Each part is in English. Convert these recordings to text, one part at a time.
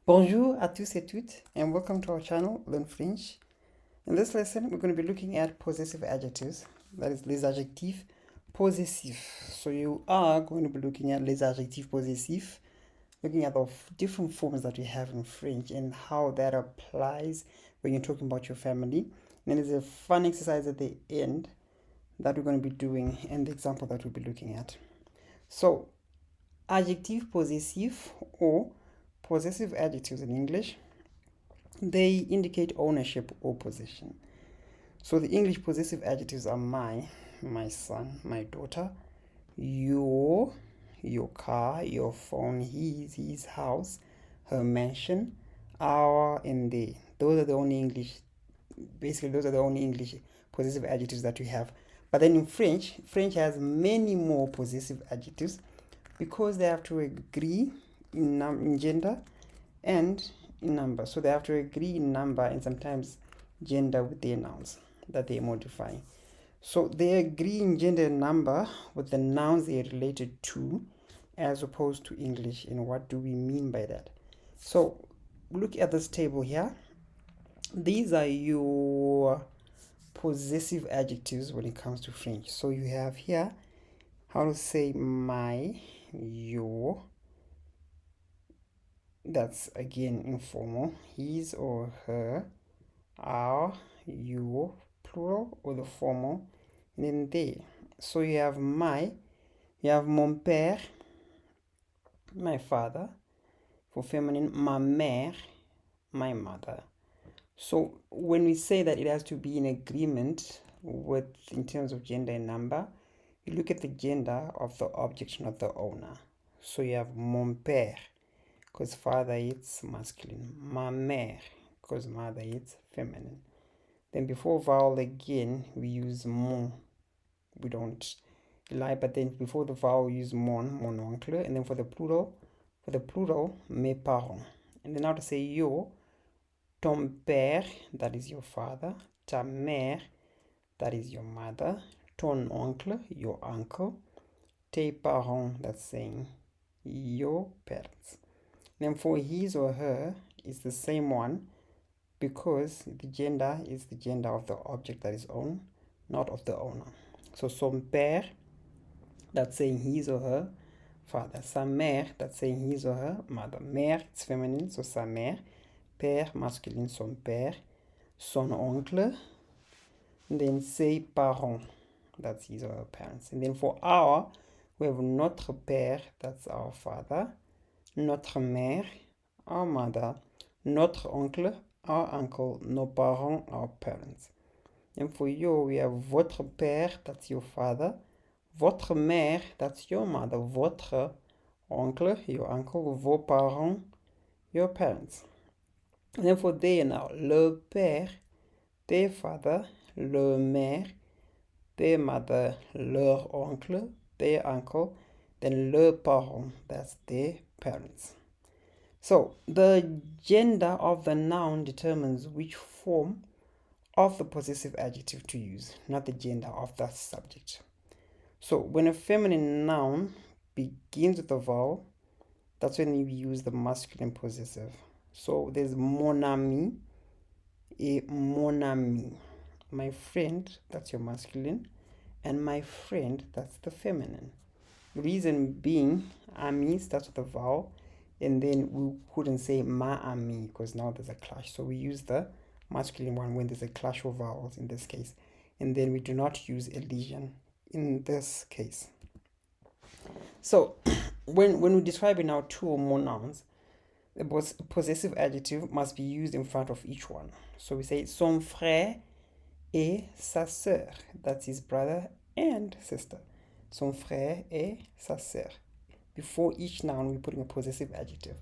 Bonjour à tous et toutes, and welcome to our channel, Learn French. In this lesson, we're going to be looking at possessive adjectives, that is, les adjectifs possessifs. So you are going to be looking at les adjectifs possessifs, looking at the different forms that we have in French and how that applies when you're talking about your family. And then there's a fun exercise at the end that we're going to be doing and the example that we'll be looking at. So, adjectif possessif or possessive adjectives in English, they indicate ownership or possession. So the English possessive adjectives are my son, my daughter, your car, your phone, his house, her mansion, our, and they. Those are the only English, basically those are the only English possessive adjectives that we have. But then in French has many more possessive adjectives because they have to agree in gender and in number. So they have to agree in number and sometimes gender with their nouns that they're modifying. So they agree in gender and number with the nouns they are related to, as opposed to English. And what do we mean by that? So look at this table here. These are your possessive adjectives when it comes to French. So you have here how to say my, your. That's again informal. His or her, our, your, plural, or the formal, and then they. So you have my, you have mon père, my father, for feminine, ma mère, my mother. So when we say that it has to be in agreement with, in terms of gender and number, you look at the gender of the object, not the owner. So you have mon père, because father it's masculine. Ma mère, because mother it's feminine. Then before vowel again, we use mon. We don't lie, but then before the vowel we use mon oncle. And then for the plural, mes parents. And then now to say yo, ton père, that is your father. Ta mère, that is your mother. Ton oncle, your uncle. Tes parents, that's saying your parents. Then for his or her, it's the same one because the gender is the gender of the object that is owned, not of the owner. So son père, that's saying his or her father. Sa mère, that's saying his or her mother. Mère, it's feminine, so sa mère. Père, masculine, son père. Son oncle. And then ses parents, that's his or her parents. And then for our, we have notre père, that's our father. Notre mère, our mother. Notre oncle, our uncle. Nos parents, our parents. And for you, we have votre père, that's your father. Votre mère, that's your mother. Votre oncle, your uncle. Vos parents, your parents. And then for they now, le père, their father. Le mère, their mother. Leur oncle, their uncle. Then le parent, that's their parents. So the gender of the noun determines which form of the possessive adjective to use, not the gender of the subject. So when a feminine noun begins with a vowel, that's when you use the masculine possessive. So there's mon ami et mon ami. My friend, that's your masculine, and my friend, that's the feminine. The reason being, ami starts with a vowel, and then we couldn't say ma ami because now there's a clash. So we use the masculine one when there's a clash of vowels in this case. And then we do not use elision in this case. So when we're describing now two or more nouns, the possessive adjective must be used in front of each one. So we say son frère et sa sœur. That's his brother and sister. Son frère et sa sœur. Before each noun, we're putting a possessive adjective.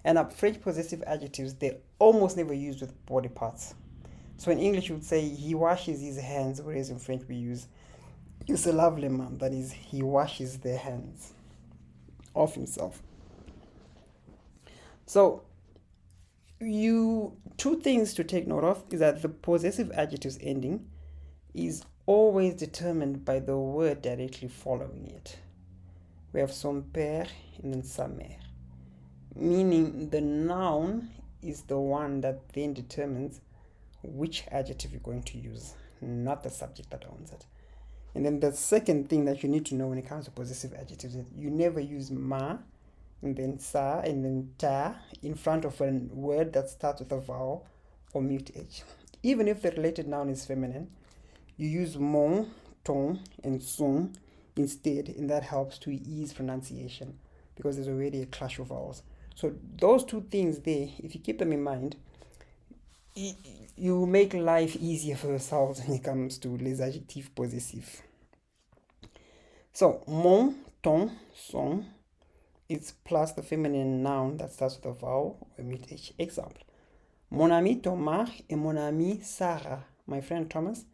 And French possessive adjectives, they're almost never used with body parts. So in English, you would say he washes his hands, whereas in French, we use se lave les mains. That is, he washes their hands of himself. So two things to take note of is that the possessive adjective's ending is always determined by the word directly following it. We have son père and then sa mère. meaning the noun is the one that then determines which adjective you're going to use, not the subject that owns it. And then the second thing that you need to know when it comes to possessive adjectives is you never use ma and then sa and then ta in front of a word that starts with a vowel or mute h. Even if the related noun is feminine, you use mon, ton, and son instead, and that helps to ease pronunciation because there's already a clash of vowels. So those two things there, if you keep them in mind, you make life easier for yourselves when it comes to les adjectifs possessifs. So, mon, ton, son, it's plus the feminine noun that starts with a vowel or mute h. Example, mon ami Thomas et mon amie Sarah. My friend Thomas,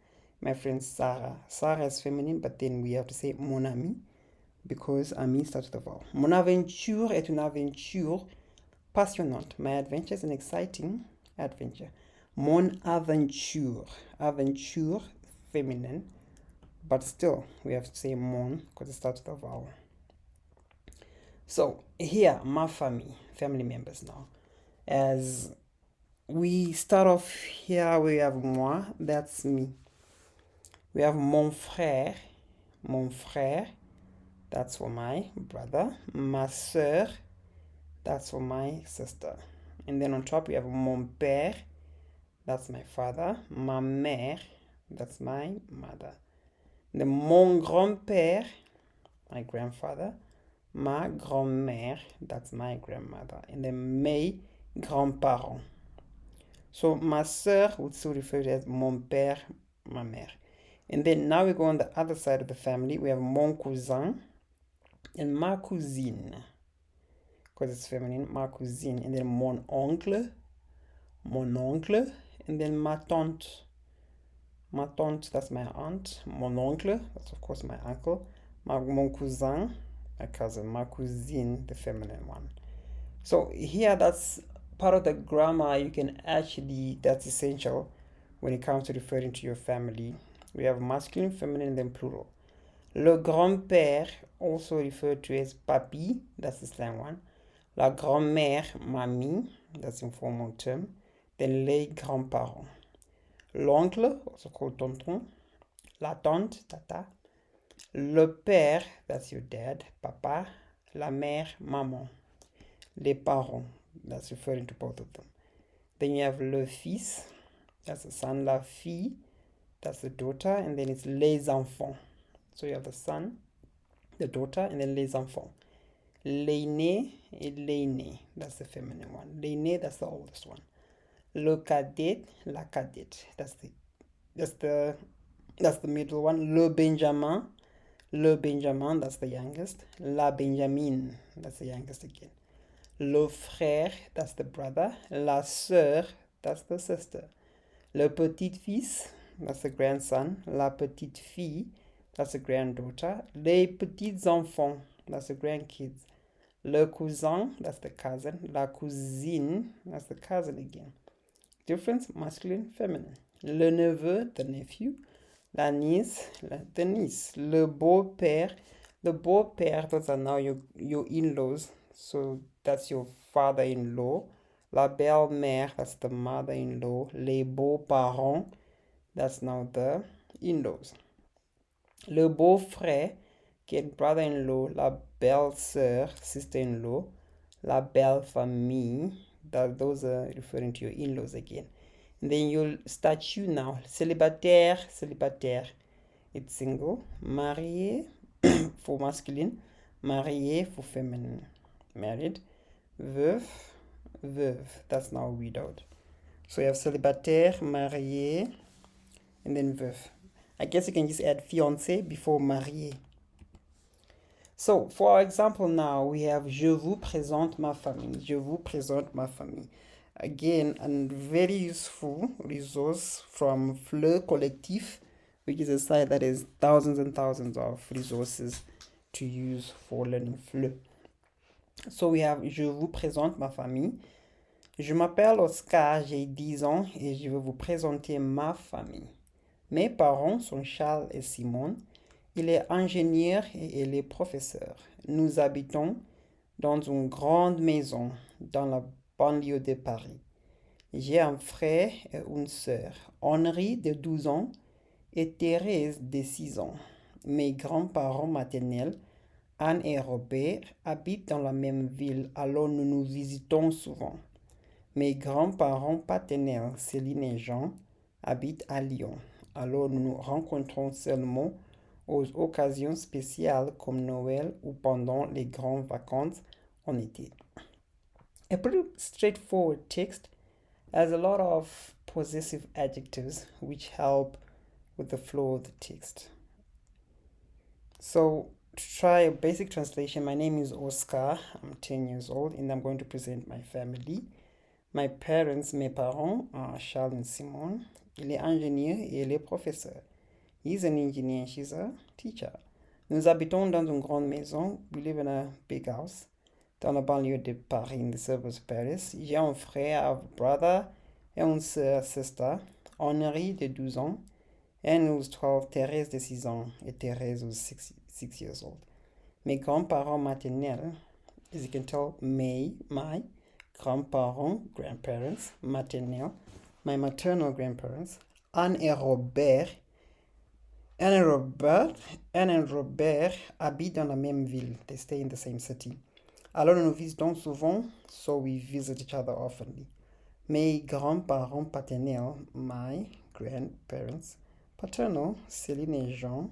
my friend Sarah. Sarah is feminine, but then we have to say mon ami because ami starts with a vowel. Mon aventure est une aventure passionnante. My adventure is an exciting adventure. Mon aventure. Aventure, feminine, but still we have to say mon because it starts with a vowel. So here, ma famille, family members now. As we start off here, we have moi, that's me. We have mon frère, that's for my brother. Ma sœur, that's for my sister. And then on top we have mon père, that's my father. Ma mère, that's my mother. Then mon grand-père, my grandfather. Ma grand-mère, that's my grandmother. And then mes grands-parents. So ma sœur would still refer to as mon père, ma mère. And then now we go on the other side of the family. We have mon cousin and ma cousine. Because it's feminine, ma cousine. And then mon oncle. And then ma tante. Ma tante, that's my aunt. Mon oncle, that's of course my uncle. Mon cousin, my cousin. Ma cousine, the feminine one. So here, that's part of the grammar you can actually, that's essential when it comes to referring to your family. We have masculine, feminine, and then plural. Le grand-père, also referred to as papi, that's the slang one. La grand-mère, mamie, that's informal term. Then les grands-parents. L'oncle, also called tonton. La tante, tata. Le père, that's your dad, papa. La mère, maman. Les parents, that's referring to both of them. Then you have le fils, that's the son. La fille, that's the daughter. And then it's les enfants. So you have the son, the daughter, and then les enfants. L'aîné et l'aînée, that's the feminine one. L'aîné, that's the oldest one. Le cadet, la cadette, that's the middle one. Le benjamin, that's the youngest. La benjamine, that's the youngest again. Le frère, that's the brother. La sœur, that's the sister. Le petit-fils, that's the grandson. La petite fille, that's the granddaughter. Les petits-enfants, that's the grandkids. Le cousin, that's the cousin. La cousine, that's the cousin again. Difference, masculine, feminine. Le neveu, the nephew. La niece, the niece. Le beau-père, those are now your in-laws. So that's your father-in-law. La belle-mère, that's the mother-in-law. Les beaux-parents, that's now the in-laws. Le beau-frère, again, brother-in-law. La belle-sœur, sister-in-law. La belle-famille, those are referring to your in-laws again. And then your statue now. Célibataire, it's single. Marié for masculine. Marié for feminine. Married. Veuve, that's now widowed. So you have célibataire, marié, and then veuve. I guess you can just add fiancé before marié. So, for our example now, we have je vous présente ma famille. Je vous présente ma famille. Again, a very useful resource from Fleur Collectif, which is a site that has thousands and thousands of resources to use for learning Fleur. So we have je vous présente ma famille. Je m'appelle Oscar, j'ai 10 ans et je vais vous présenter ma famille. Mes parents sont Charles et Simone. Il est ingénieur et elle est professeur. Nous habitons dans une grande maison. dans la banlieue de Paris. J'ai un frère et une sœur, Henri de 12 ans et Thérèse de 6 ans. Mes grands-parents maternels, Anne et Robert, habitent dans la même ville, alors nous nous visitons souvent. Mes grands-parents paternels, Céline et Jean, habitent à Lyon, alors nous nous rencontrons seulement aux occasions spéciales comme Noël ou pendant les grandes vacances en été. A pretty straightforward text has a lot of possessive adjectives which help with the flow of the text. So, to try a basic translation, my name is Oscar, I'm 10 years old, and I'm going to present my family. My parents, mes parents, are Charles and Simone. Il est ingénieur et il est professeur. He's an engineer and she's a teacher. Nous habitons dans une grande maison. We live in a big house. Dans la banlieue de Paris, in the suburbs of Paris. J'ai un frère, a brother, et une sœur, sister. Henri de 12 ans. Anne who's 12, Thérèse de 6 ans, et Thérèse who's 6 years old. Mes grands-parents maternels, as you can tell, my grandparents, grandparents, maternel, my maternal grandparents, Anne et Robert. Anne et Robert habitent dans la même ville. They stay in the same city. Alors nous visitons souvent, so we visit each other often. Mes grands-parents paternels, my grandparents, paternal, Céline et Jean,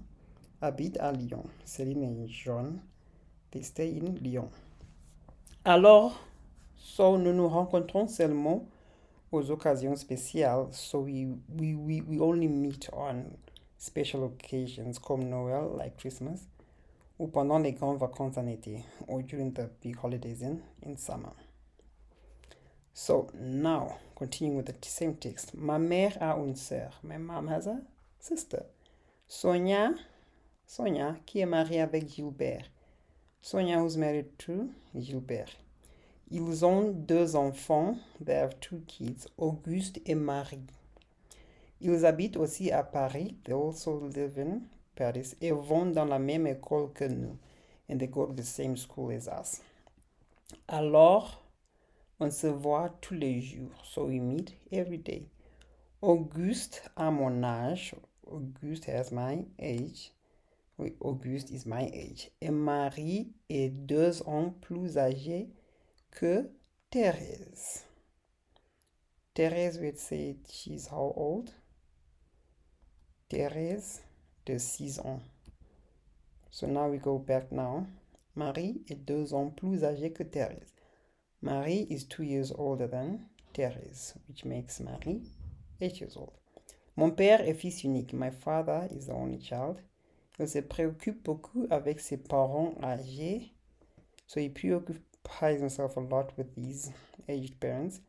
habitent à Lyon. Céline et Jean, they stay in Lyon. Alors, so nous nous rencontrons seulement aux occasions spéciales, so we only meet on special occasions comme Noël, like Christmas, ou pendant les grandes vacances en été, or during the big holidays in summer. So now, continuing with the same text. Ma mère a une sœur. My mom has a sister. Sonia, qui est mariée avec Gilbert. Sonia who's married to Gilbert. Ils ont deux enfants. They have two kids, Auguste et Marie. Ils habitent aussi à Paris. They also live in Paris et vont dans la même école que nous. And they go to the same school as us. Alors, on se voit tous les jours. So we meet every day. Auguste a mon âge. Auguste has my age. Oui, Auguste is my age. Et Marie est 2 ans plus âgée que Thérèse. Thérèse, we'd say she's how old? Thérèse de 6 ans. So now we go back now. Marie est 2 ans plus âgée que Thérèse. Marie is 2 years older than Thérèse, which makes Marie 8 years old. Mon père est fils unique. My father is the only child. Il se préoccupe beaucoup avec ses parents âgés. So he preoccupies himself a lot with these aged parents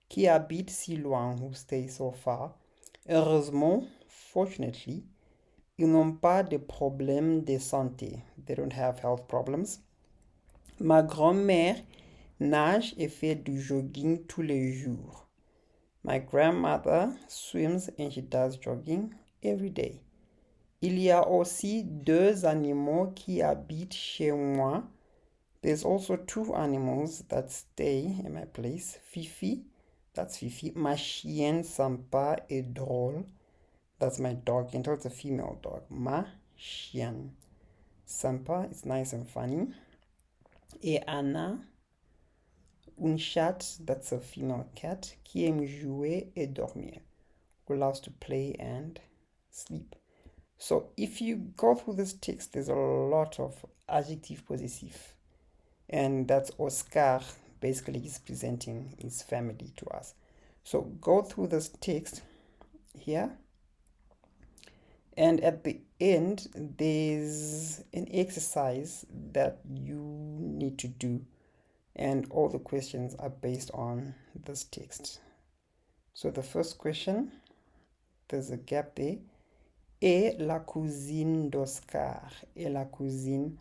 qui habitent si loin, who stay so far. Heureusement, fortunately, ils n'ont pas de problèmes de santé. They don't have health problems. Ma grand-mère nage et fait du jogging tous les jours. My grandmother swims and she does jogging every day. Il y a aussi 2 animaux qui habitent chez moi. There's also 2 animals that stay in my place. Fifi, that's Fifi. Ma chienne sympa et drôle. That's my dog. You can tell it's a female dog. Ma chienne. Sympa, it's nice and funny. Et Anna, une chatte, that's a female cat, qui aime jouer et dormir. Who loves to play and sleep. So if you go through this text, there's a lot of adjective possessive. And that's Oscar basically is presenting his family to us. So go through this text here. And at the end, there's an exercise that you need to do. And all the questions are based on this text. So the first question, there's a gap there. Et la cousine d'Oscar. Et la cousine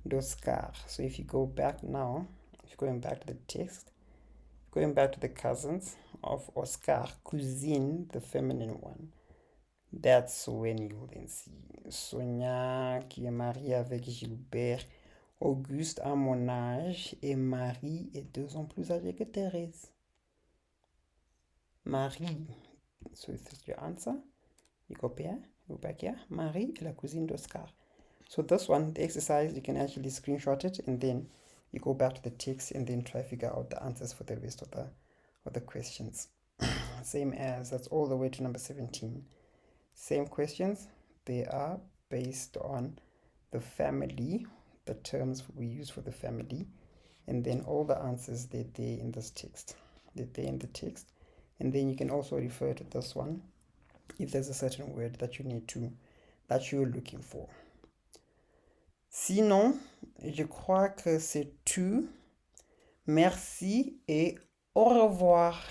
d'Oscar. So if you go back now, if you're going back to the text, going back to the cousins of Oscar, cousine, the feminine one, that's when you will then see Sonia qui est mariée avec Gilbert, Auguste a mon âge et Marie est 2 ans plus âgée que Thérèse. Marie, so this is your answer. You go back here. Marie est la cousine d'Oscar. So this one, the exercise, you can actually screenshot it and then you go back to the text and then try to figure out the answers for the rest of the questions. Same as, that's all the way to number 17. Same questions, they are based on the family, the terms we use for the family, and then all the answers they're there in this text. They're there in the text, and then you can also refer to this one if there's a certain word that you're looking for. Sinon, je crois que c'est tout. Merci et au revoir.